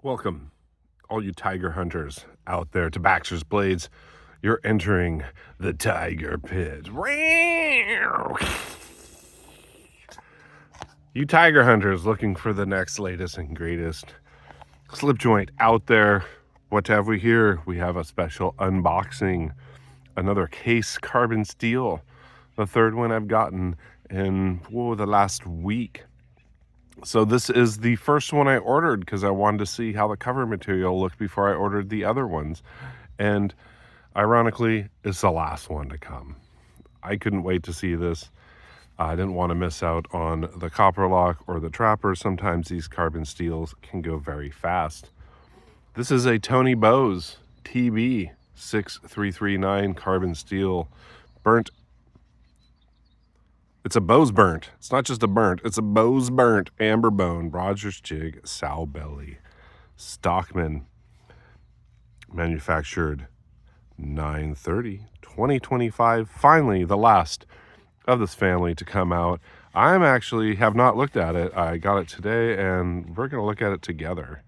Welcome, all you tiger hunters out there to Baxter's Blades. You're entering the tiger pit. You tiger hunters looking for the next latest and greatest slip joint out there. What have we here? We have a special unboxing, another case carbon steel, the third one I've gotten in the last week. So this is the first one I ordered because I wanted to see how the cover material looked before I ordered the other ones. And ironically, it's the last one to come. I couldn't wait to see this. I didn't want to miss out on the copper lock or the trapper. Sometimes these carbon steels can go very fast. This is a Tony Bose TB 6339 carbon steel burnt. It's a Bose burnt. It's not just a burnt. It's a Bose burnt amber bone Rogers jig Sowbelly. Stockman, manufactured 9/30/2025. Finally, the last of this family to come out. I'm actually have not looked at it. I got it today, and we're going to look at it together.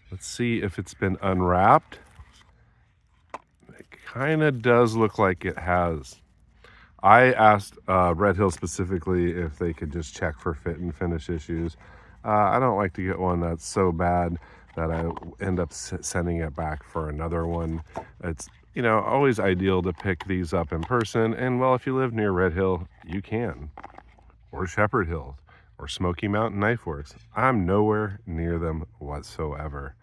Let's see if it's been unwrapped. It kind of does look like it has. I asked Red Hill specifically if they could just check for fit and finish issues. I don't like to get one that's so bad that I end up sending it back for another one. It's, always ideal to pick these up in person. And, well, if you live near Red Hill, you can. Or Shepherd Hills. Or Smoky Mountain Knife Works. I'm nowhere near them whatsoever.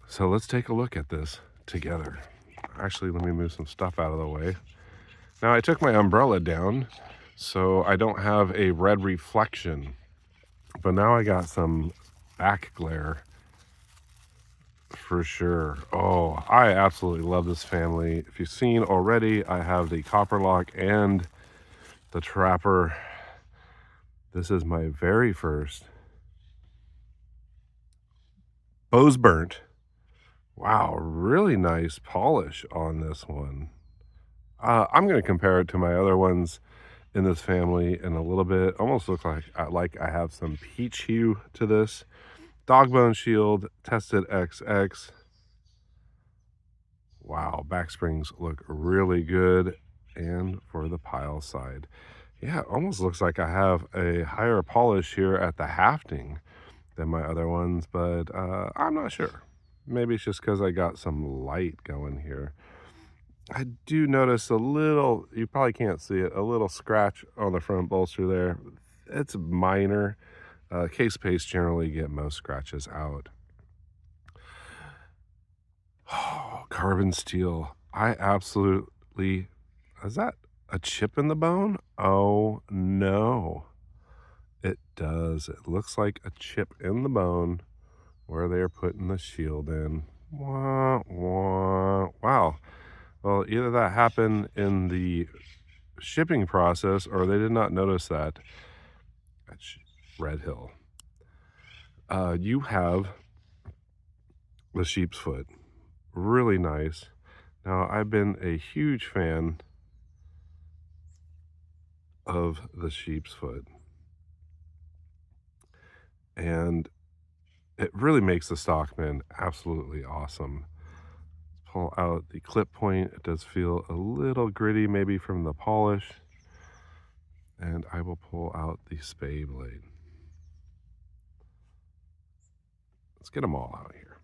So let's take a look at this together. Actually, let me move some stuff out of the way. Now, I took my umbrella down, so I don't have a red reflection. But now I got some back glare for sure. Oh, I absolutely love this family. If you've seen already, I have the copper lock and the trapper. This is my very first Bose burnt. Wow, really nice polish on this one. I'm going to compare it to my other ones in this family in a little bit. Almost look like I have some peach hue to this. Dogbone shield, tested XX. Wow, back springs look really good. And for the pile side, yeah, it almost looks like I have a higher polish here at the hafting than my other ones, but I'm not sure. Maybe it's just because I got some light going here. I do notice a little, you probably can't see it, a little scratch on the front bolster there. It's minor. Case paste generally get most scratches out. Oh, carbon steel. I absolutely, is that a chip in the bone? Oh no. It does. It looks like a chip in the bone where they're putting the shield in. Wah, wah. Wow. Well, either that happened in the shipping process or they did not notice that at Red Hill. You have the sheep's foot. Really nice. Now, I've been a huge fan of the sheep's foot. And it really makes the Stockman absolutely awesome. Pull out the clip point. It does feel a little gritty maybe from the polish. And I will pull out the spay blade. Let's get them all out here.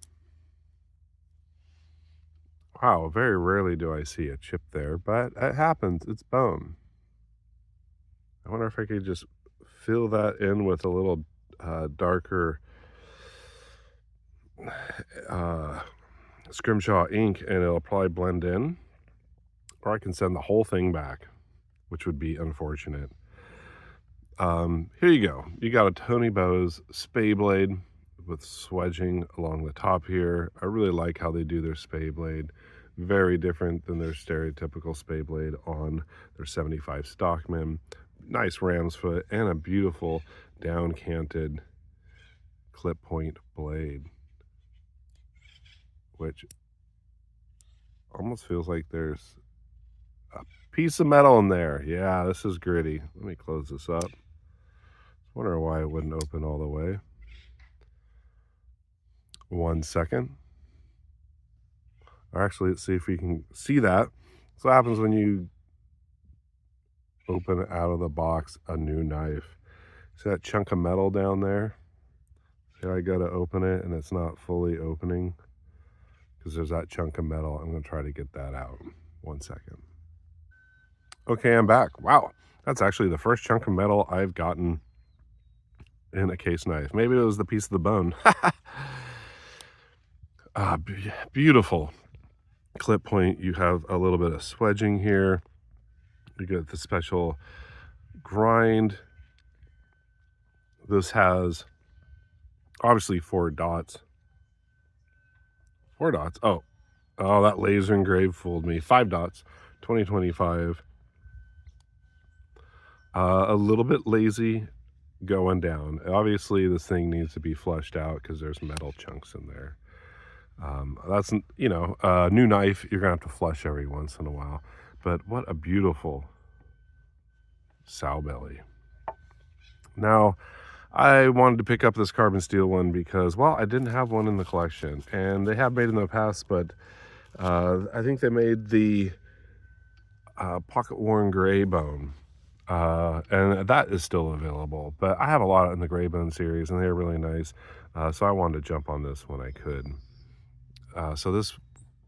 Wow, very rarely do I see a chip there, but it happens. It's bone. I wonder if I could just fill that in with a little darker Scrimshaw ink and it'll probably blend in. Or I can send the whole thing back, which would be unfortunate. Here you go. You got a Tony Bose spay blade with swedging along the top here. I really like how they do their spay blade. Very different than their stereotypical spay blade on their 75 Stockman. Nice ram's foot and a beautiful down canted clip point blade, which almost feels like there's a piece of metal in there. Yeah, this is gritty. Let me close this up Wonder why it wouldn't open all the way. 1 second. Or actually, let's see if we can see that. So what happens when you open out of the box a new knife? See that chunk of metal down there? See, I go to open it and it's not fully opening because there's that chunk of metal. I'm going to try to get that out. 1 second. Okay, I'm back. Wow, that's actually the first chunk of metal I've gotten in a case knife. Maybe it was the piece of the bone. Beautiful clip point. You have a little bit of swedging here. You get the special grind. This has obviously 4 dots. 4 dots. Oh, that laser engraved fooled me. 5 dots. 2025. A little bit lazy going down. Obviously, this thing needs to be flushed out because there's metal chunks in there. That's, you know, a new knife, you're going to have to flush every once in a while. But what a beautiful Sowbelly. Now, I wanted to pick up this carbon steel one because, well, I didn't have one in the collection. And they have made in the past, but I think they made the pocket worn gray bone. And that is still available. But I have a lot in the gray bone series, and they're really nice. So I wanted to jump on this when I could. So this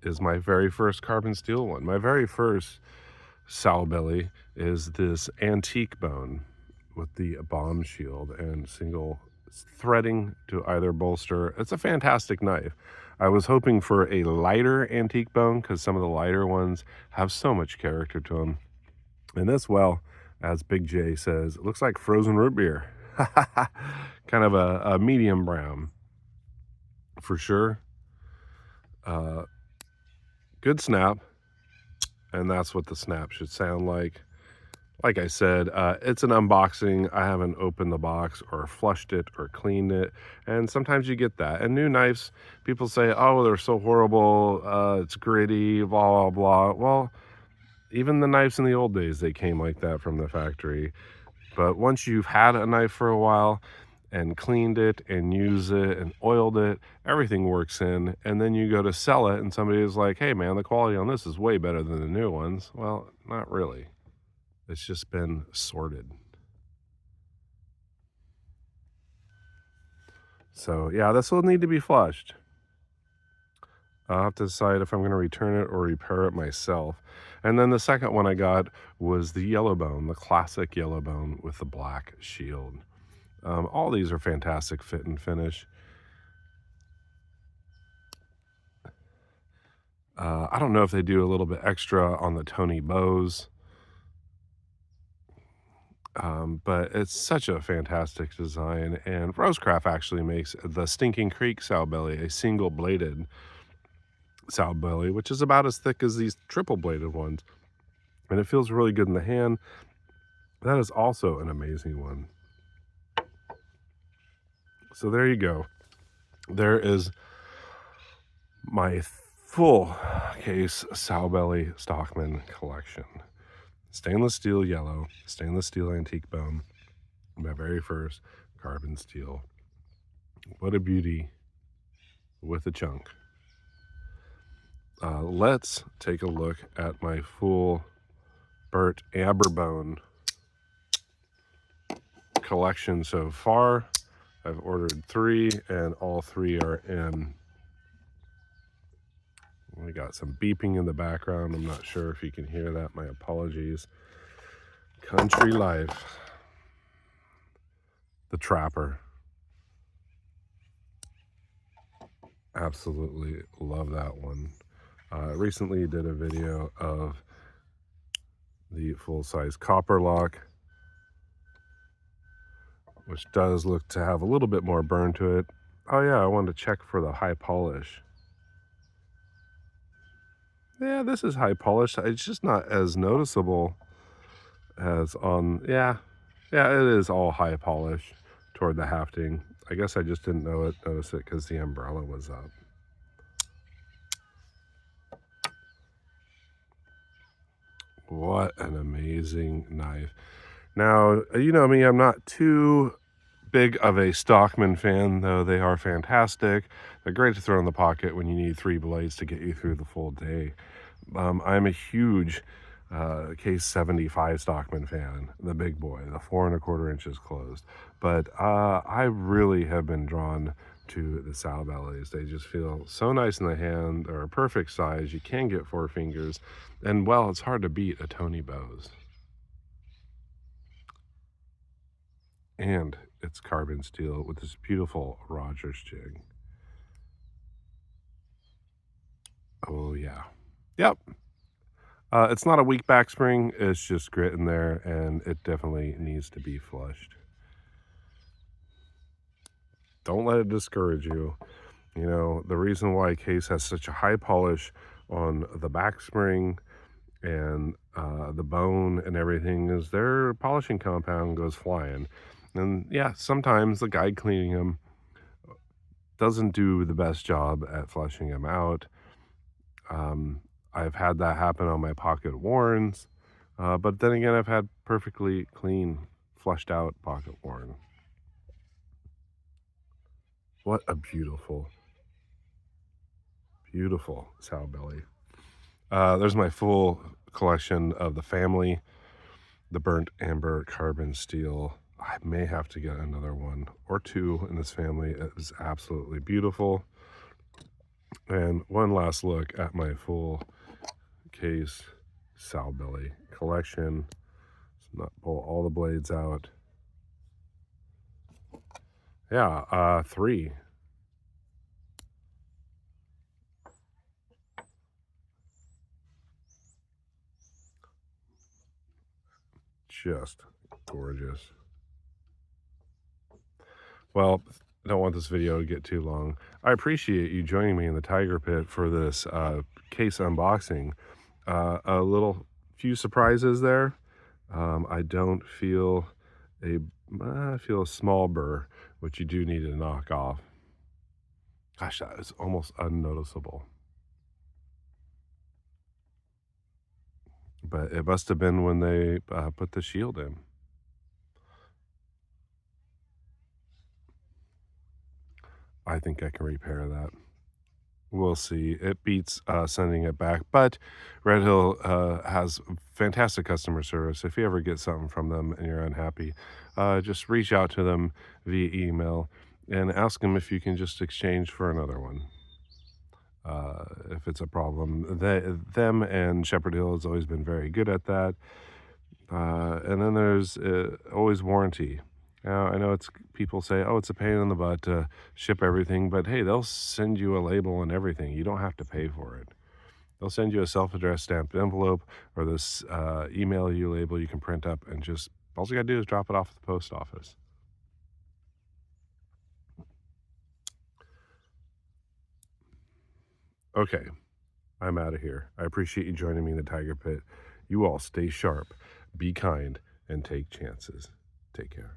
is my very first carbon steel one. My very first Sowbelly is this antique bone with the bomb shield and single threading to either bolster. It's a fantastic knife. I was hoping for a lighter antique bone because some of the lighter ones have so much character to them. And this, well, as Big J says, it looks like frozen root beer. Kind of a medium brown for sure. Good snap, and that's what the snap should sound like. Like I said, it's an unboxing. I haven't opened the box or flushed it or cleaned it, and sometimes you get that. And new knives, people say, oh, they're so horrible, it's gritty, blah, blah, blah. Well, even the knives in the old days, they came like that from the factory. But once you've had a knife for a while and cleaned it and used it and oiled it, everything works in. And then you go to sell it and somebody is like, hey man, the quality on this is way better than the new ones. Well, not really. It's just been sorted. So yeah, this will need to be flushed. I'll have to decide if I'm going to return it or repair it myself. And then the second one I got was the yellow bone, the classic yellow bone with the black shield. All these are fantastic fit and finish. I don't know if they do a little bit extra on the Tony bows, but it's such a fantastic design. And Rosecraft actually makes the Stinking Creek Sowbelly, a single-bladed Sowbelly, which is about as thick as these triple-bladed ones. And it feels really good in the hand. That is also an amazing one. So there you go. There is my full case Sowbelly Stockman collection. Stainless steel yellow, stainless steel antique bone, my very first carbon steel. What a beauty with a chunk. Let's take a look at my full Burt Amberbone collection so far. I've ordered 3 and all 3 are in. We got some beeping in the background. I'm not sure if you can hear that. My apologies. Country Life. The Trapper. Absolutely love that one. Recently did a video of the full-size copper lock, which does look to have a little bit more burn to it. Oh yeah, I wanted to check for the high polish. Yeah, this is high polish. It's just not as noticeable as on, yeah, it is all high polish toward the hafting. I guess I just didn't notice it because the umbrella was up. What an amazing knife. Now, you know me, I'm not too big of a Stockman fan, though they are fantastic. They're great to throw in the pocket when you need 3 blades to get you through the full day. I'm a huge Case 75 Stockman fan, the big boy, the 4¼ inches closed. But I really have been drawn to the Sowbellys. They just feel so nice in the hand. They're a perfect size. You can get 4 fingers. And well, it's hard to beat a Tony Bose. And it's carbon steel with this beautiful Rogers jig. Oh, yeah. Yep. It's not a weak back spring, it's just grit in there, and it definitely needs to be flushed. Don't let it discourage you. You know, the reason why Case has such a high polish on the back spring and the bone and everything is their polishing compound goes flying. And yeah, sometimes the guy cleaning them doesn't do the best job at flushing them out. I've had that happen on my pocket Warrens, but then again, I've had perfectly clean, flushed out pocket Warren. What a beautiful, beautiful Sowbelly. There's my full collection of the family, the burnt amber carbon steel. I may have to get another one or two in this family. It is absolutely beautiful. And one last look at my full Case Sowbelly collection. Let's not pull all the blades out. Yeah, 3. Just gorgeous. Well, I don't want this video to get too long. I appreciate you joining me in the Tiger Pit for this case unboxing. A little few surprises there. I don't feel I feel a small burr, which you do need to knock off. Gosh, that is almost unnoticeable. But it must have been when they put the shield in. I think I can repair that. We'll see. It beats sending it back, but Red Hill has fantastic customer service. If you ever get something from them and you're unhappy, just reach out to them via email and ask them if you can just exchange for another one. If it's a problem, them and Shepherd Hill has always been very good at that. And then there's always warranty. Now, I know people say, oh, it's a pain in the butt to ship everything, but hey, they'll send you a label and everything. You don't have to pay for it. They'll send you a self-addressed stamped envelope or this email you label you can print up and just, all you gotta do is drop it off at the post office. Okay, I'm out of here. I appreciate you joining me in the Tiger Pit. You all stay sharp, be kind, and take chances. Take care.